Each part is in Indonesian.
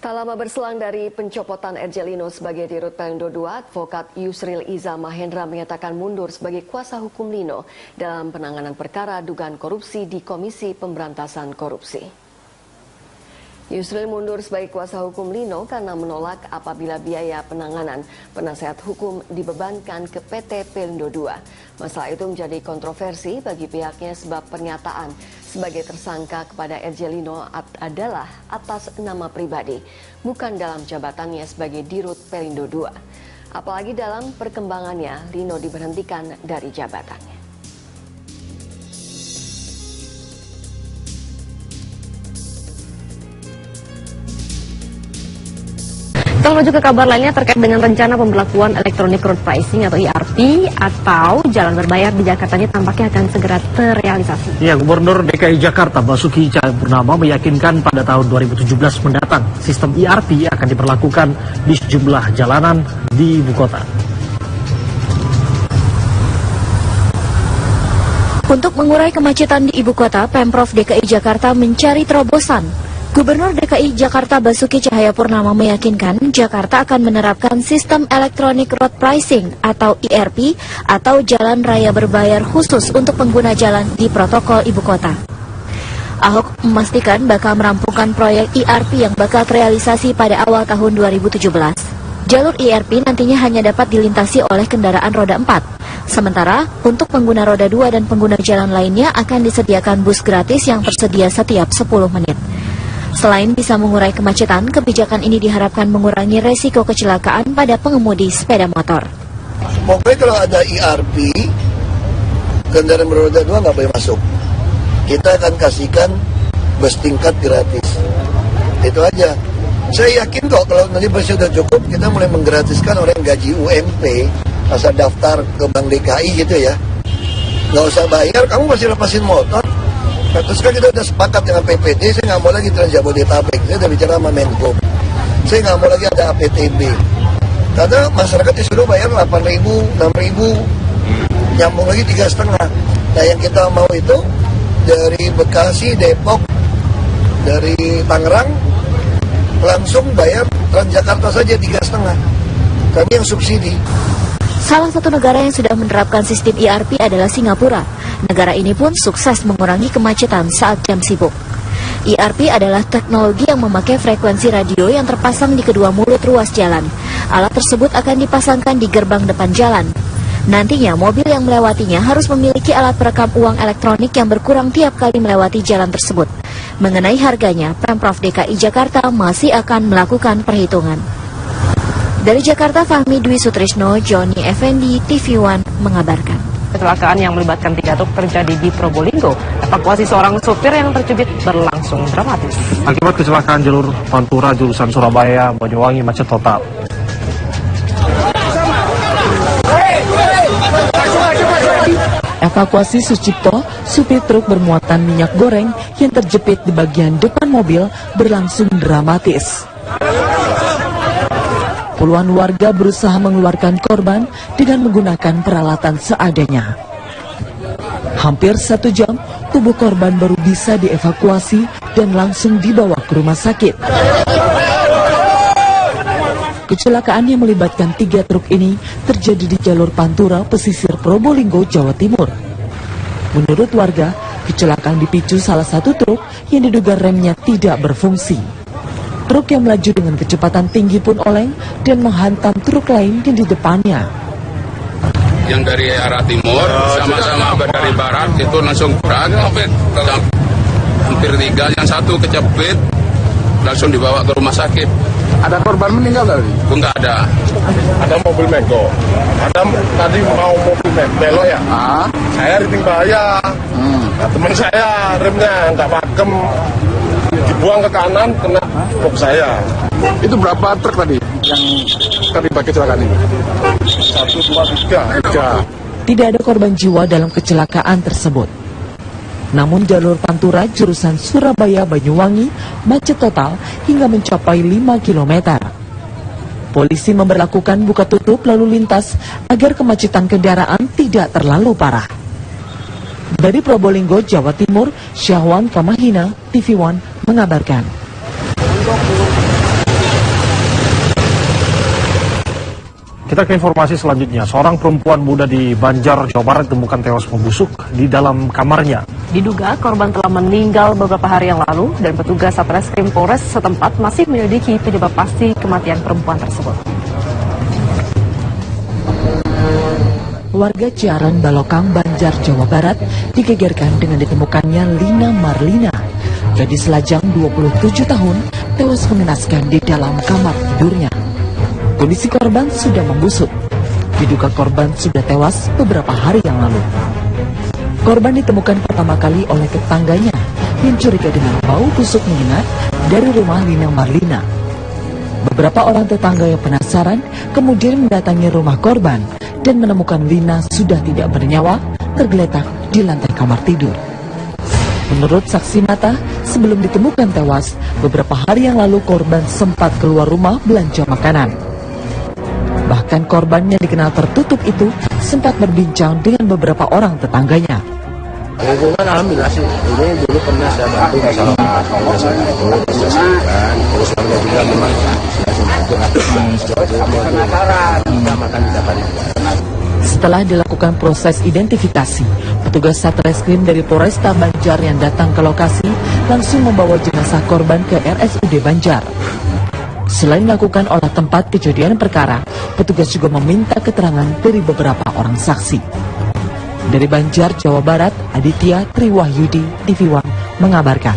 Tak lama berselang dari pencopotan Erjelino sebagai Dirut Pelindo II, Advokat Yusril Iza Mahendra menyatakan mundur sebagai kuasa hukum Lino dalam penanganan perkara dugaan korupsi di Komisi Pemberantasan Korupsi. Yusril mundur sebagai kuasa hukum Lino karena menolak apabila biaya penanganan penasehat hukum dibebankan ke PT Pelindo II. Masalah itu menjadi kontroversi bagi pihaknya sebab pernyataan sebagai tersangka kepada Erjelino adalah atas nama pribadi, bukan dalam jabatannya sebagai Dirut Pelindo II. Apalagi dalam perkembangannya, Lino diberhentikan dari jabatannya. Kita menuju ke kabar lainnya terkait dengan rencana pemberlakuan Electronic Road Pricing atau ERP atau jalan berbayar di Jakarta ini tampaknya akan segera terrealisasi. Ya, Gubernur DKI Jakarta Basuki Cahayapurnama meyakinkan pada tahun 2017 mendatang sistem ERP akan diberlakukan di sejumlah jalanan di ibu kota. Untuk mengurai kemacetan di ibu kota, Pemprov DKI Jakarta mencari terobosan. Gubernur DKI Jakarta Basuki Cahayapurnama meyakinkan Jakarta akan menerapkan sistem Electronic Road Pricing atau ERP atau jalan raya berbayar khusus untuk pengguna jalan di protokol ibu kota. Ahok memastikan bakal merampungkan proyek ERP yang bakal terrealisasi pada awal tahun 2017. Jalur ERP nantinya hanya dapat dilintasi oleh kendaraan roda 4. Sementara untuk pengguna roda 2 dan pengguna jalan lainnya akan disediakan bus gratis yang tersedia setiap 10 menit. Selain bisa mengurai kemacetan, kebijakan ini diharapkan mengurangi resiko kecelakaan pada pengemudi sepeda motor. Pokoknya kalau ada ERP, kendaraan beroda 2 nggak boleh masuk. Kita akan kasihkan bus tingkat gratis. Itu aja. Saya yakin kok kalau nanti busnya sudah cukup, kita mulai menggratiskan orang yang gaji UMP, asal daftar ke Bank DKI gitu ya. Nggak usah bayar, kamu masih lepasin motor. Nah, terus kan kita udah sepakat dengan PPD, saya nggak mau lagi Trans Jabodetabek, saya udah bicara sama Menko. Saya nggak mau lagi ada APTB. Karena masyarakat disuruh bayar 8.000, 6.000, nyambung lagi 3,5. Nah yang kita mau itu dari Bekasi, Depok, dari Tangerang, langsung bayar Transjakarta saja 3,5. Kami yang subsidi. Salah satu negara yang sudah menerapkan sistem ERP adalah Singapura. Negara ini pun sukses mengurangi kemacetan saat jam sibuk. ERP adalah teknologi yang memakai frekuensi radio yang terpasang di kedua mulut ruas jalan. Alat tersebut akan dipasangkan di gerbang depan jalan. Nantinya mobil yang melewatinya harus memiliki alat perekam uang elektronik yang berkurang tiap kali melewati jalan tersebut. Mengenai harganya, Pemprov DKI Jakarta masih akan melakukan perhitungan. Dari Jakarta, Fahmi Dwi Sutrisno, Joni Effendi, TV One mengabarkan. Kecelakaan yang melibatkan 3 truk terjadi di Probolinggo. Evakuasi seorang sopir yang terjepit berlangsung dramatis. Akibat kecelakaan jalur Pantura jurusan Surabaya Banyuwangi macet total. Evakuasi Sucipto, supir truk bermuatan minyak goreng yang terjepit di bagian depan mobil berlangsung dramatis. Puluhan warga berusaha mengeluarkan korban dengan menggunakan peralatan seadanya. Hampir 1 jam, tubuh korban baru bisa dievakuasi dan langsung dibawa ke rumah sakit. Kecelakaan yang melibatkan 3 truk ini terjadi di jalur Pantura, pesisir Probolinggo, Jawa Timur. Menurut warga, kecelakaan dipicu salah satu truk yang diduga remnya tidak berfungsi. Truk yang melaju dengan kecepatan tinggi pun oleng dan menghantam truk lain yang di depannya. Yang dari arah timur sama-sama dari barat itu langsung berangkat hampir 3, yang satu kecepit langsung dibawa ke rumah sakit. Ada korban meninggal tadi? Enggak ada. Ada mobil Mego. Ada tadi mau mobil belok ya. Saya riting bahaya. Nah, teman saya remnya nggak pakem, dibuang ke kanan kena box saya. Itu berapa truk tadi yang terlibat kecelakaan ini? 1, 2, 3. Tidak ada korban jiwa dalam kecelakaan tersebut. Namun jalur Pantura jurusan Surabaya Banyuwangi macet total hingga mencapai 5 km. Polisi memberlakukan buka tutup lalu lintas agar kemacetan kendaraan tidak terlalu parah. Dari Probolinggo, Jawa Timur, Syahwan Kamahina, TV One mengabarkan. Kita ke informasi selanjutnya. Seorang perempuan muda di Banjar, Jawa Barat ditemukan tewas membusuk di dalam kamarnya. Diduga korban telah meninggal beberapa hari yang lalu dan petugas Satreskrim Polres setempat masih menyelidiki penyebab pasti kematian perempuan tersebut. Warga Ciaran, Balokang, Banjar, Jawa Barat digegerkan dengan ditemukannya Lina Marlina, gadis lajang 27 tahun, tewas mengenaskan di dalam kamar tidurnya. Kondisi korban sudah membusuk. Diduga korban sudah tewas beberapa hari yang lalu. Korban ditemukan pertama kali oleh tetangganya yang curiga dengan bau busuk menyengat dari rumah Lina Marlina. Beberapa orang tetangga yang penasaran kemudian mendatangi rumah korban dan menemukan Lina sudah tidak bernyawa, tergeletak di lantai kamar tidur. Menurut saksi mata, sebelum ditemukan tewas, beberapa hari yang lalu korban sempat keluar rumah belanja makanan. Bahkan korban yang dikenal tertutup itu sempat berbincang dengan beberapa orang tetangganya. Hubungan alhamdulillah sih, ini dulu pernah saya bantu masalah terus warga juga memang Setelah dilakukan proses identifikasi, petugas Satreskrim dari Polresta Banjar yang datang ke lokasi langsung membawa jenazah korban ke RSUD Banjar. Selain melakukan olah tempat kejadian perkara, petugas juga meminta keterangan dari beberapa orang saksi. Dari Banjar, Jawa Barat, Aditya Triwahyudi, TV One mengabarkan.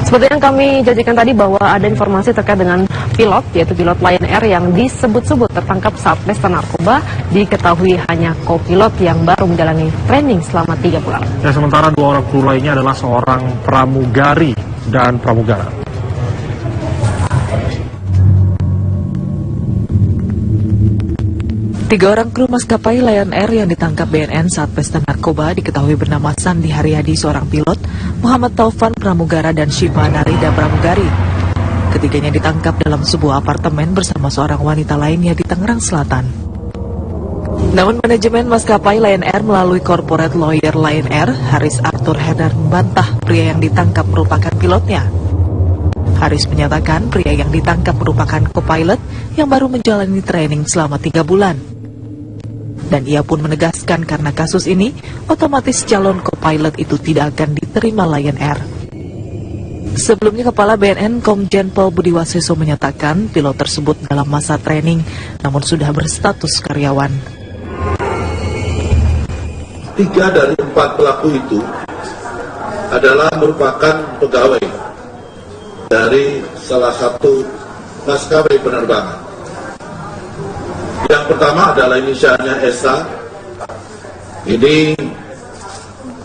Seperti yang kami janjikan tadi bahwa ada informasi terkait dengan pilot, yaitu pilot Lion Air yang disebut-sebut tertangkap saat pesta narkoba, diketahui hanya kopilot yang baru menjalani training selama 3 bulan. Ya, sementara 2 orang kru lainnya adalah seorang pramugari dan pramugara. Tiga orang kru maskapai Lion Air yang ditangkap BNN saat pesta narkoba diketahui bernama Sandi Haryadi seorang pilot, Muhammad Taufan pramugara dan Syifa Narida pramugari. Ketiganya ditangkap dalam sebuah apartemen bersama seorang wanita lainnya di Tangerang Selatan. Namun manajemen maskapai Lion Air melalui corporate lawyer Lion Air, Haris Arthur Hedar, membantah pria yang ditangkap merupakan pilotnya. Haris menyatakan pria yang ditangkap merupakan co-pilot yang baru menjalani training selama 3 bulan. Dan ia pun menegaskan karena kasus ini, otomatis calon co-pilot itu tidak akan diterima Lion Air. Sebelumnya Kepala BNN Komjen Pol Budi Waseso menyatakan pilot tersebut dalam masa training, namun sudah berstatus karyawan. 3 dari 4 pelaku itu adalah merupakan pegawai dari salah satu maskapai penerbangan. Yang pertama adalah inisialnya Esa, ini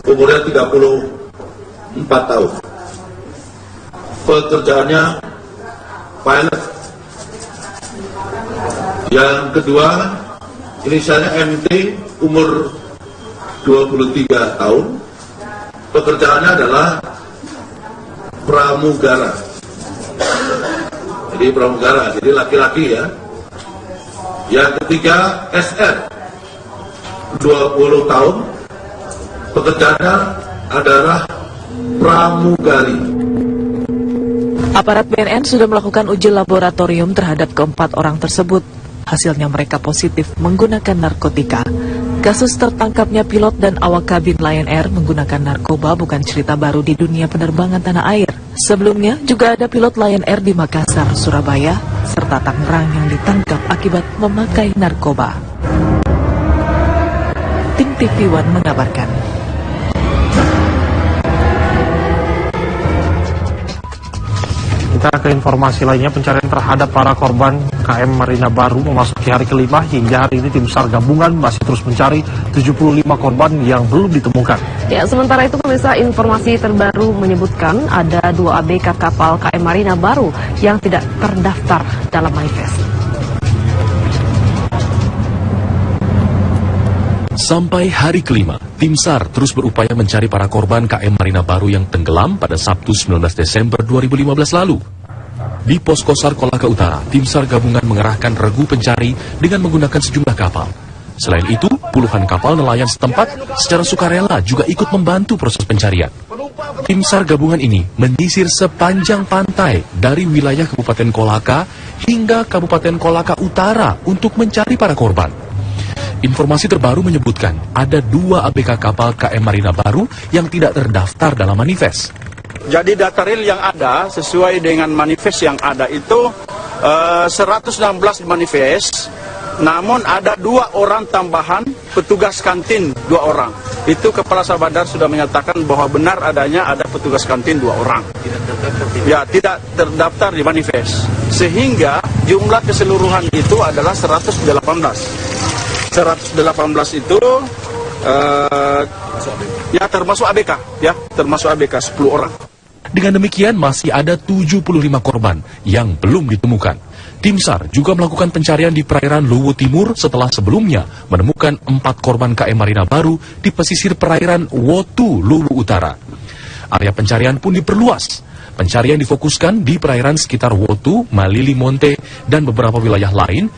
umurnya 34 tahun. Pekerjaannya pilot. Yang kedua, inisialnya MT, umur 23 tahun. Pekerjaannya adalah pramugara. Jadi pramugara, jadi laki-laki ya. Yang ketiga SR, 20 tahun, pekerjaannya adalah pramugari. Aparat BNN sudah melakukan uji laboratorium terhadap keempat orang tersebut. Hasilnya mereka positif menggunakan narkotika. Kasus tertangkapnya pilot dan awak kabin Lion Air menggunakan narkoba bukan cerita baru di dunia penerbangan tanah air. Sebelumnya juga ada pilot Lion Air di Makassar, Surabaya, serta Tangerang yang ditangkap akibat memakai narkoba. Tim TV One mengabarkan. Kita ke informasi lainnya, pencarian terhadap para korban KM Marina Baru memasuki hari kelima. Hingga hari ini tim SAR gabungan masih terus mencari 75 korban yang belum ditemukan. Ya, sementara itu pemirsa, informasi terbaru menyebutkan ada 2 ABK kapal KM Marina Baru yang tidak terdaftar dalam manifest. Sampai hari kelima, tim SAR terus berupaya mencari para korban KM Marina Baru yang tenggelam pada Sabtu 19 Desember 2015 lalu. Di Posko SAR Kolaka Utara, tim SAR gabungan mengerahkan regu pencari dengan menggunakan sejumlah kapal. Selain itu, puluhan kapal nelayan setempat secara sukarela juga ikut membantu proses pencarian. Tim SAR gabungan ini menyisir sepanjang pantai dari wilayah Kabupaten Kolaka hingga Kabupaten Kolaka Utara untuk mencari para korban. Informasi terbaru menyebutkan ada 2 ABK kapal KM Marina Baru yang tidak terdaftar dalam manifest. Jadi data real yang ada sesuai dengan manifest yang ada itu 116 manifest, namun ada 2 orang tambahan petugas kantin 2 orang. Itu Kepala Sabandar sudah menyatakan bahwa benar adanya ada petugas kantin 2 orang. Ya, tidak terdaftar di manifest. Sehingga jumlah keseluruhan itu adalah 118. 118 itu ya termasuk ABK, ya termasuk ABK 10 orang. Dengan demikian masih ada 75 korban yang belum ditemukan. Tim SAR juga melakukan pencarian di perairan Luwu Timur setelah sebelumnya menemukan 4 korban KM Marina Baru di pesisir perairan Wotu, Luwu Utara. Area pencarian pun diperluas. Pencarian difokuskan di perairan sekitar Wotu, Malili Monte, dan beberapa wilayah lain